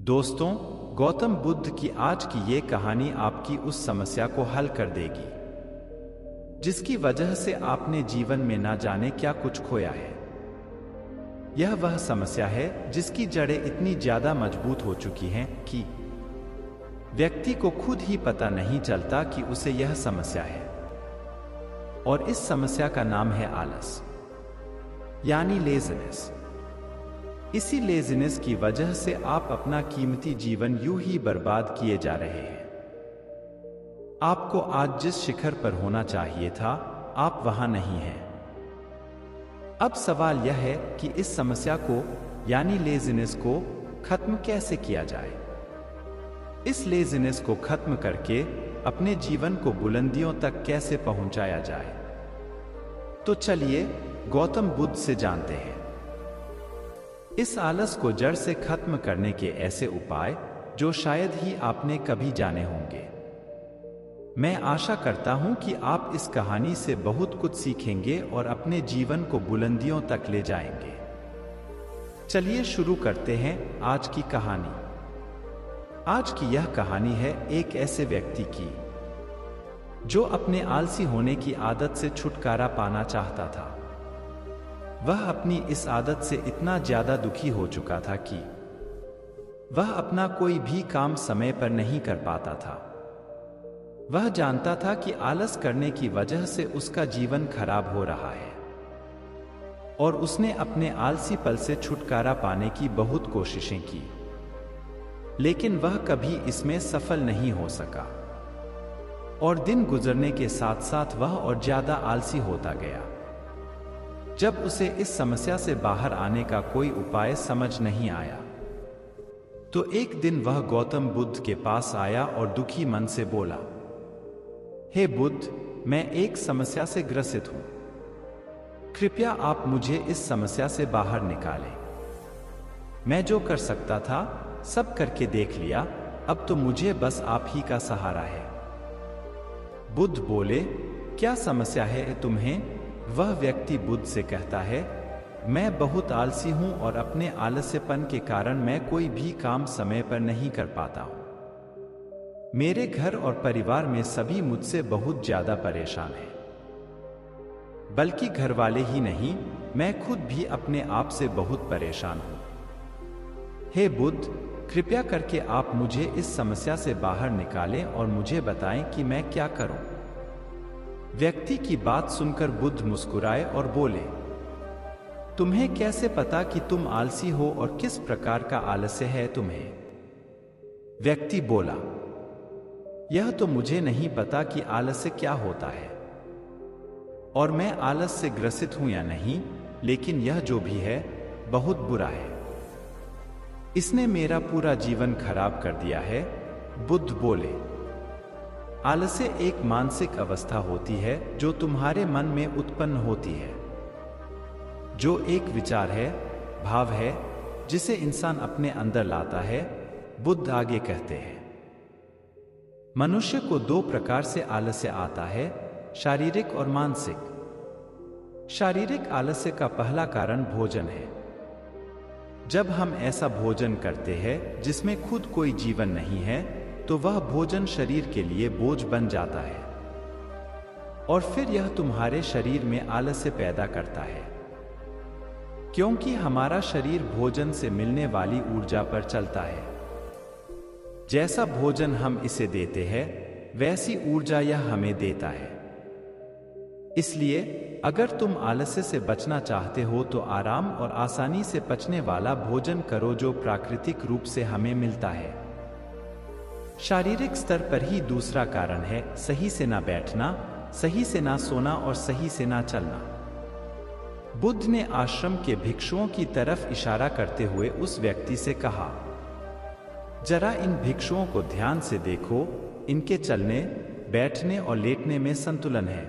दोस्तों, गौतम बुद्ध की आज की ये कहानी आपकी उस समस्या को हल कर देगी जिसकी वजह से आपने जीवन में ना जाने क्या कुछ खोया है। यह वह समस्या है जिसकी जड़ें इतनी ज्यादा मजबूत हो चुकी हैं कि व्यक्ति को खुद ही पता नहीं चलता कि उसे यह समस्या है। और इस समस्या का नाम है आलस, यानी लेज़ीनेस। इसी लेज़ीनेस की वजह से आप अपना कीमती जीवन यूं ही बर्बाद किए जा रहे हैं। आपको आज जिस शिखर पर होना चाहिए था, आप वहां नहीं हैं। अब सवाल यह है कि इस समस्या को यानी लेज़ीनेस को खत्म कैसे किया जाए। इस लेज़ीनेस को खत्म करके अपने जीवन को बुलंदियों तक कैसे पहुंचाया जाए। तो चलिए गौतम बुद्ध से जानते हैं इस आलस को जड़ से खत्म करने के ऐसे उपाय जो शायद ही आपने कभी जाने होंगे। मैं आशा करता हूं कि आप इस कहानी से बहुत कुछ सीखेंगे और अपने जीवन को बुलंदियों तक ले जाएंगे। चलिए शुरू करते हैं आज की कहानी। आज की यह कहानी है एक ऐसे व्यक्ति की जो अपने आलसी होने की आदत से छुटकारा पाना चाहता था। वह अपनी इस आदत से इतना ज्यादा दुखी हो चुका था कि वह अपना कोई भी काम समय पर नहीं कर पाता था। वह जानता था कि आलस करने की वजह से उसका जीवन खराब हो रहा है और उसने अपने आलसी पल से छुटकारा पाने की बहुत कोशिशें की, लेकिन वह कभी इसमें सफल नहीं हो सका। और दिन गुजरने के साथ साथ वह और ज्यादा आलसी होता गया। जब उसे इस समस्या से बाहर आने का कोई उपाय समझ नहीं आया, तो एक दिन वह गौतम बुद्ध के पास आया और दुखी मन से बोला, हे बुद्ध, मैं एक समस्या से ग्रसित हूं। कृपया आप मुझे इस समस्या से बाहर निकालें। मैं जो कर सकता था सब करके देख लिया, अब तो मुझे बस आप ही का सहारा है। बुद्ध बोले, क्या समस्या है तुम्हें? वह व्यक्ति बुद्ध से कहता है, मैं बहुत आलसी हूं और अपने आलस्यपन के कारण मैं कोई भी काम समय पर नहीं कर पाता हूं। मेरे घर और परिवार में सभी मुझसे बहुत ज्यादा परेशान हैं। बल्कि घर वाले ही नहीं, मैं खुद भी अपने आप से बहुत परेशान हूं। हे बुद्ध, कृपया करके आप मुझे इस समस्या से बाहर निकालें और मुझे बताएं कि मैं क्या करूं। व्यक्ति की बात सुनकर बुद्ध मुस्कुराए और बोले, तुम्हें कैसे पता कि तुम आलसी हो और किस प्रकार का आलस्य है तुम्हें? व्यक्ति बोला, यह तो मुझे नहीं पता कि आलस्य क्या होता है और मैं आलस से ग्रसित हूं या नहीं, लेकिन यह जो भी है बहुत बुरा है। इसने मेरा पूरा जीवन खराब कर दिया है। बुद्ध बोले, आलस्य एक मानसिक अवस्था होती है जो तुम्हारे मन में उत्पन्न होती है, जो एक विचार है, भाव है, जिसे इंसान अपने अंदर लाता है। बुद्ध आगे कहते हैं, मनुष्य को दो प्रकार से आलस्य आता है, शारीरिक और मानसिक। शारीरिक आलस्य का पहला कारण भोजन है। जब हम ऐसा भोजन करते हैं जिसमें खुद कोई जीवन नहीं है, तो वह भोजन शरीर के लिए बोझ बन जाता है और फिर यह तुम्हारे शरीर में आलस्य पैदा करता है, क्योंकि हमारा शरीर भोजन से मिलने वाली ऊर्जा पर चलता है। जैसा भोजन हम इसे देते हैं, वैसी ऊर्जा यह हमें देता है। इसलिए अगर तुम आलस्य से बचना चाहते हो तो आराम और आसानी से पचने वाला भोजन करो जो प्राकृतिक रूप से हमें मिलता है। शारीरिक स्तर पर ही दूसरा कारण है सही से ना बैठना, सही से ना सोना और सही से ना चलना। बुद्ध ने आश्रम के भिक्षुओं की तरफ इशारा करते हुए उस व्यक्ति से कहा, जरा इन भिक्षुओं को ध्यान से देखो, इनके चलने, बैठने और लेटने में संतुलन है।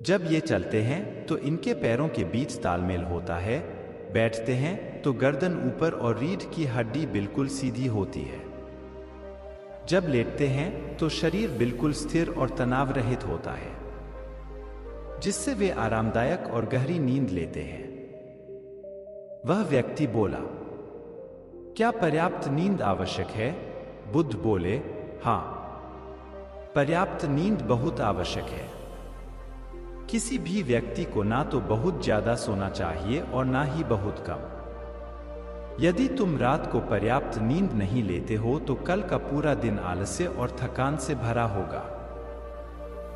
जब ये चलते हैं तो इनके पैरों के बीच तालमेल होता है, बैठते हैं तो गर्दन ऊपर और रीढ़ की हड्डी बिल्कुल सीधी होती है। जब लेटते हैं तो शरीर बिल्कुल स्थिर और तनाव रहित होता है, जिससे वे आरामदायक और गहरी नींद लेते हैं। वह व्यक्ति बोला, क्या पर्याप्त नींद आवश्यक है? बुद्ध बोले, हाँ, पर्याप्त नींद बहुत आवश्यक है। किसी भी व्यक्ति को ना तो बहुत ज्यादा सोना चाहिए और ना ही बहुत कम। यदि तुम रात को पर्याप्त नींद नहीं लेते हो तो कल का पूरा दिन आलस्य और थकान से भरा होगा।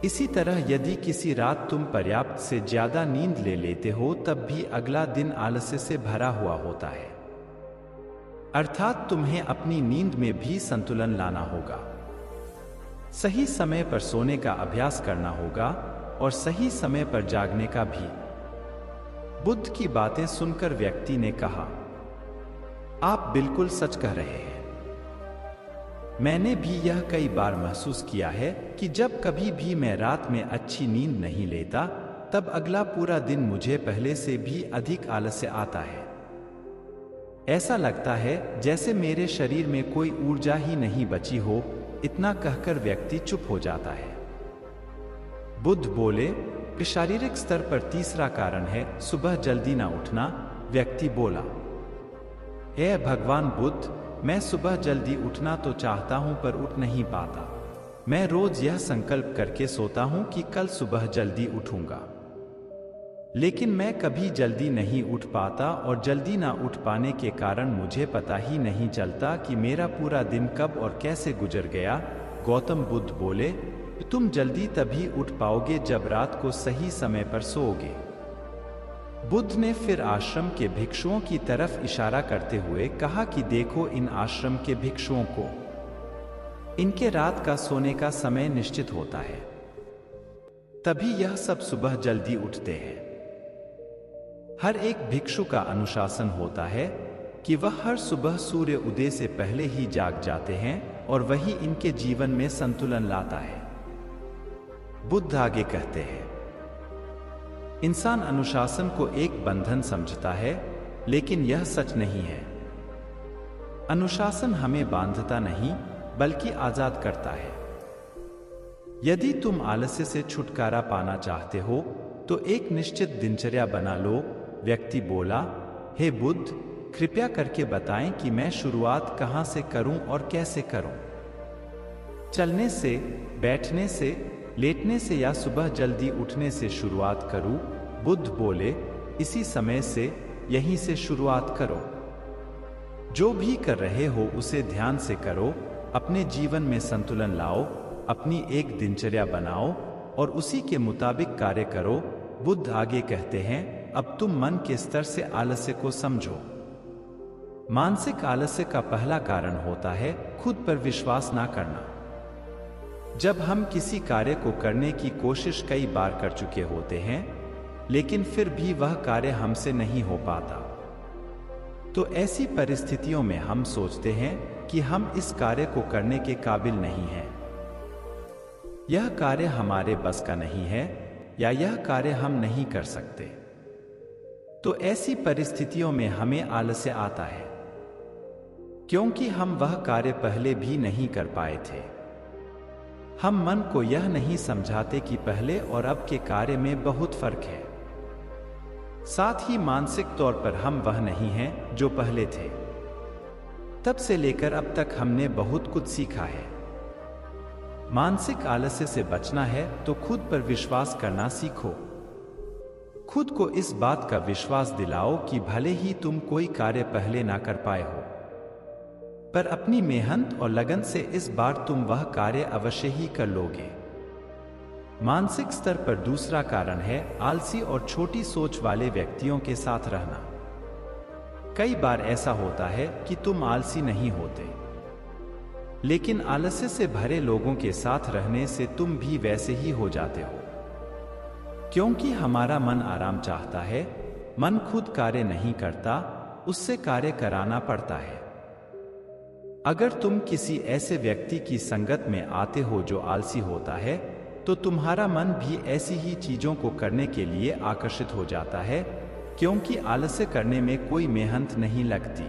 इसी तरह यदि किसी रात तुम पर्याप्त से ज्यादा नींद ले लेते हो तब भी अगला दिन आलस्य से भरा हुआ होता है। अर्थात तुम्हें अपनी नींद में भी संतुलन लाना होगा। सही समय पर सोने का अभ्यास करना होगा और सही समय पर जागने का भी। बुद्ध की बातें सुनकर व्यक्ति ने कहा, आप बिल्कुल सच कह रहे हैं। मैंने भी यह कई बार महसूस किया है कि जब कभी भी मैं रात में अच्छी नींद नहीं लेता तब अगला पूरा दिन मुझे पहले से भी अधिक आलस्य आता है। ऐसा लगता है जैसे मेरे शरीर में कोई ऊर्जा ही नहीं बची हो। इतना कहकर व्यक्ति चुप हो जाता है। बुद्ध बोले कि शारीरिक स्तर पर तीसरा कारण है सुबह जल्दी ना उठना। व्यक्ति बोला, हे भगवान बुद्ध, मैं सुबह जल्दी उठना तो चाहता हूं पर उठ नहीं पाता। मैं रोज यह संकल्प करके सोता हूं कि कल सुबह जल्दी उठूंगा, लेकिन मैं कभी जल्दी नहीं उठ पाता और जल्दी ना उठ पाने के कारण मुझे पता ही नहीं चलता कि मेरा पूरा दिन कब और कैसे गुजर गया। गौतम बुद्ध बोले, तुम जल्दी तभी उठ पाओगे जब रात को सही समय पर सोओगे। बुद्ध ने फिर आश्रम के भिक्षुओं की तरफ इशारा करते हुए कहा कि देखो इन आश्रम के भिक्षुओं को, इनके रात का सोने का समय निश्चित होता है, तभी यह सब सुबह जल्दी उठते हैं। हर एक भिक्षु का अनुशासन होता है कि वह हर सुबह सूर्य उदय से पहले ही जाग जाते हैं और वही इनके जीवन में संतुलन लाता है। बुद्ध आगे कहते हैं, इंसान अनुशासन को एक बंधन समझता है, लेकिन यह सच नहीं है। अनुशासन हमें बांधता नहीं बल्कि आजाद करता है। यदि तुम आलस्य से छुटकारा पाना चाहते हो तो एक निश्चित दिनचर्या बना लो। व्यक्ति बोला, हे बुद्ध, कृपया करके बताएं कि मैं शुरुआत कहां से करूं और कैसे करूं? चलने से, बैठने से, लेटने से या सुबह जल्दी उठने से शुरुआत करूं? बुद्ध बोले, इसी समय से, यहीं से शुरुआत करो। जो भी कर रहे हो उसे ध्यान से करो, अपने जीवन में संतुलन लाओ, अपनी एक दिनचर्या बनाओ और उसी के मुताबिक कार्य करो। बुद्ध आगे कहते हैं, अब तुम मन के स्तर से आलस्य को समझो। मानसिक आलस्य का पहला कारण होता है खुद पर विश्वास ना करना। जब हम किसी कार्य को करने की कोशिश कई बार कर चुके होते हैं, लेकिन फिर भी वह कार्य हमसे नहीं हो पाता, तो ऐसी परिस्थितियों में हम सोचते हैं कि हम इस कार्य को करने के काबिल नहीं हैं, यह कार्य हमारे बस का नहीं है या यह कार्य हम नहीं कर सकते। तो ऐसी परिस्थितियों में हमें आलस्य आता है, क्योंकि हम वह कार्य पहले भी नहीं कर पाए थे। हम मन को यह नहीं समझाते कि पहले और अब के कार्य में बहुत फर्क है। साथ ही मानसिक तौर पर हम वह नहीं हैं जो पहले थे। तब से लेकर अब तक हमने बहुत कुछ सीखा है। मानसिक आलस्य से बचना है तो खुद पर विश्वास करना सीखो। खुद को इस बात का विश्वास दिलाओ कि भले ही तुम कोई कार्य पहले ना कर पाए हो, पर अपनी मेहनत और लगन से इस बार तुम वह कार्य अवश्य ही कर लोगे। मानसिक स्तर पर दूसरा कारण है आलसी और छोटी सोच वाले व्यक्तियों के साथ रहना। कई बार ऐसा होता है कि तुम आलसी नहीं होते, लेकिन आलस्य से भरे लोगों के साथ रहने से तुम भी वैसे ही हो जाते हो। क्योंकि हमारा मन आराम चाहता है, मन खुद कार्य नहीं करता, उससे कार्य कराना पड़ता है। अगर तुम किसी ऐसे व्यक्ति की संगत में आते हो जो आलसी होता है, तो तुम्हारा मन भी ऐसी ही चीजों को करने के लिए आकर्षित हो जाता है, क्योंकि आलस्य करने में कोई मेहनत नहीं लगती।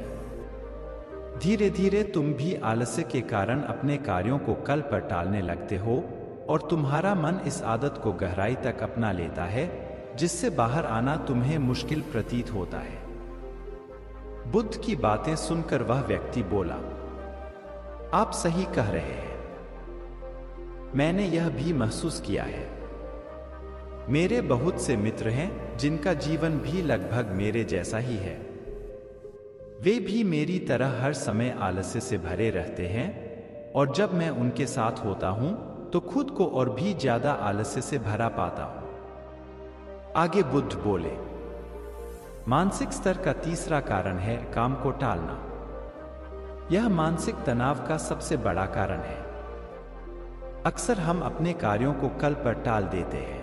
धीरे धीरे तुम भी आलस्य के कारण अपने कार्यों को कल पर टालने लगते हो और तुम्हारा मन इस आदत को गहराई तक अपना लेता है, जिससे बाहर आना तुम्हें मुश्किल प्रतीत होता है। बुद्ध की बातें सुनकर वह व्यक्ति बोला, आप सही कह रहे हैं। मैंने यह भी महसूस किया है। मेरे बहुत से मित्र हैं जिनका जीवन भी लगभग मेरे जैसा ही है। वे भी मेरी तरह हर समय आलस्य से भरे रहते हैं, और जब मैं उनके साथ होता हूं तो खुद को और भी ज्यादा आलस्य से भरा पाता हूं। आगे बुद्ध बोले, मानसिक स्तर का तीसरा कारण है काम को टालना। यह मानसिक तनाव का सबसे बड़ा कारण है। अक्सर हम अपने कार्यों को कल पर टाल देते हैं।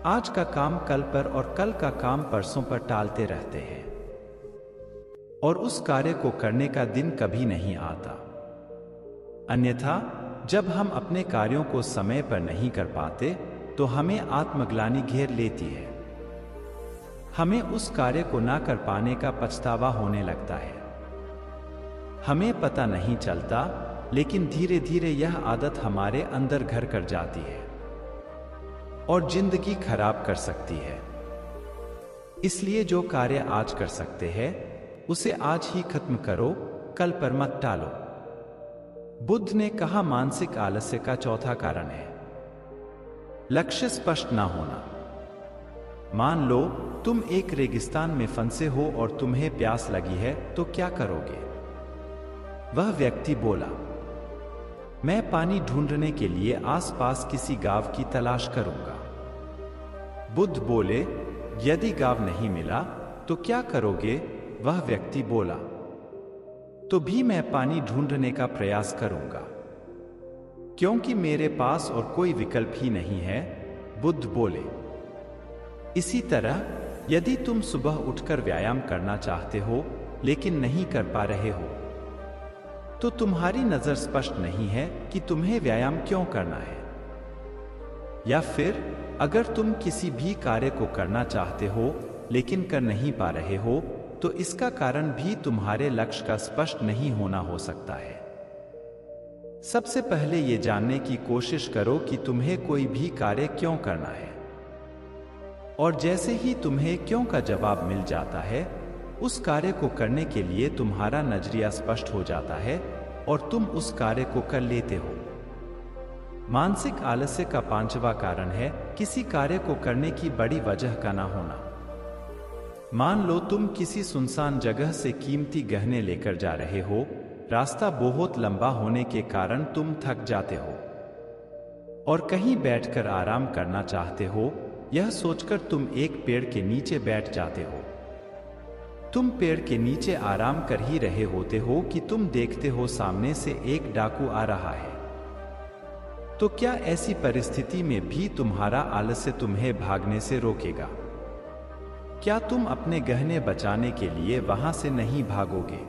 आज का काम कल पर और कल का काम परसों पर टालते रहते हैं, और उस कार्य को करने का दिन कभी नहीं आता। अन्यथा जब हम अपने कार्यों को समय पर नहीं कर पाते तो हमें आत्मग्लानि घेर लेती है। हमें उस कार्य को ना कर पाने का पछतावा होने लगता है। हमें पता नहीं चलता, लेकिन धीरे धीरे यह आदत हमारे अंदर घर कर जाती है और जिंदगी खराब कर सकती है। इसलिए जो कार्य आज कर सकते हैं उसे आज ही खत्म करो, कल पर मत टालो। बुद्ध ने कहा, मानसिक आलस्य का चौथा कारण है लक्ष्य स्पष्ट ना होना। मान लो तुम एक रेगिस्तान में फंसे हो और तुम्हें प्यास लगी है, तो क्या करोगे? वह व्यक्ति बोला, मैं पानी ढूंढने के लिए आसपास किसी गांव की तलाश करूंगा। बुद्ध बोले, यदि गांव नहीं मिला तो क्या करोगे? वह व्यक्ति बोला, तो भी मैं पानी ढूंढने का प्रयास करूंगा, क्योंकि मेरे पास और कोई विकल्प ही नहीं है। बुद्ध बोले, इसी तरह यदि तुम सुबह उठकर व्यायाम करना चाहते हो लेकिन नहीं कर पा रहे हो, तो तुम्हारी नजर स्पष्ट नहीं है कि तुम्हें व्यायाम क्यों करना है। या फिर अगर तुम किसी भी कार्य को करना चाहते हो लेकिन कर नहीं पा रहे हो, तो इसका कारण भी तुम्हारे लक्ष्य का स्पष्ट नहीं होना हो सकता है। सबसे पहले ये जानने की कोशिश करो कि तुम्हें कोई भी कार्य क्यों करना है, और जैसे ही तुम्हें क्यों का जवाब मिल जाता है, उस कार्य को करने के लिए तुम्हारा नजरिया स्पष्ट हो जाता है और तुम उस कार्य को कर लेते हो। मानसिक आलस्य का पांचवा कारण है किसी कार्य को करने की बड़ी वजह का ना होना। मान लो तुम किसी सुनसान जगह से कीमती गहने लेकर जा रहे हो। रास्ता बहुत लंबा होने के कारण तुम थक जाते हो और कहीं बैठकर आराम करना चाहते हो। यह सोचकर तुम एक पेड़ के नीचे बैठ जाते हो। तुम पेड़ के नीचे आराम कर ही रहे होते हो कि तुम देखते हो सामने से एक डाकू आ रहा है। तो क्या ऐसी परिस्थिति में भी तुम्हारा आलस्य तुम्हें भागने से रोकेगा? क्या तुम अपने गहने बचाने के लिए वहां से नहीं भागोगे?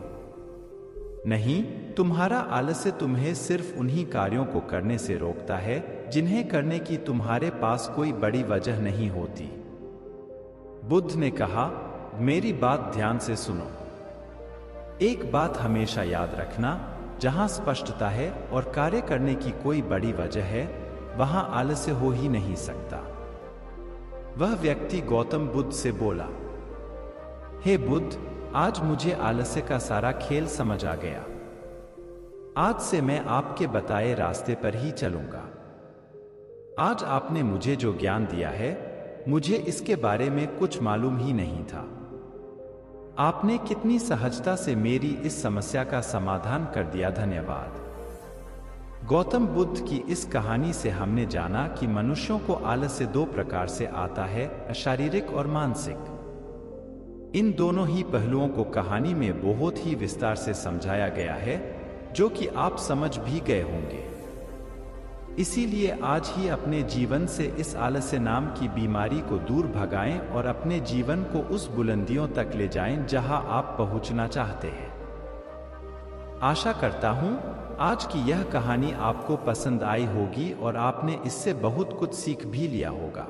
नहीं, तुम्हारा आलस्य तुम्हें सिर्फ उन्हीं कार्यों को करने से रोकता है जिन्हें करने की तुम्हारे पास कोई बड़ी वजह नहीं होती। बुद्ध ने कहा, मेरी बात ध्यान से सुनो। एक बात हमेशा याद रखना, जहां स्पष्टता है और कार्य करने की कोई बड़ी वजह है, वहां आलस्य हो ही नहीं सकता। वह व्यक्ति गौतम बुद्ध से बोला, हे बुद्ध, आज मुझे आलस्य का सारा खेल समझ आ गया। आज से मैं आपके बताए रास्ते पर ही चलूंगा। आज आपने मुझे जो ज्ञान दिया है, मुझे इसके बारे में कुछ मालूम ही नहीं था। आपने कितनी सहजता से मेरी इस समस्या का समाधान कर दिया, धन्यवाद। गौतम बुद्ध की इस कहानी से हमने जाना कि मनुष्यों को आलस्य दो प्रकार से आता है, शारीरिक और मानसिक। इन दोनों ही पहलुओं को कहानी में बहुत ही विस्तार से समझाया गया है, जो कि आप समझ भी गए होंगे। इसीलिए आज ही अपने जीवन से इस आलस्य नाम की बीमारी को दूर भगाएं और अपने जीवन को उस बुलंदियों तक ले जाएं जहां आप पहुंचना चाहते हैं। आशा करता हूं आज की यह कहानी आपको पसंद आई होगी और आपने इससे बहुत कुछ सीख भी लिया होगा।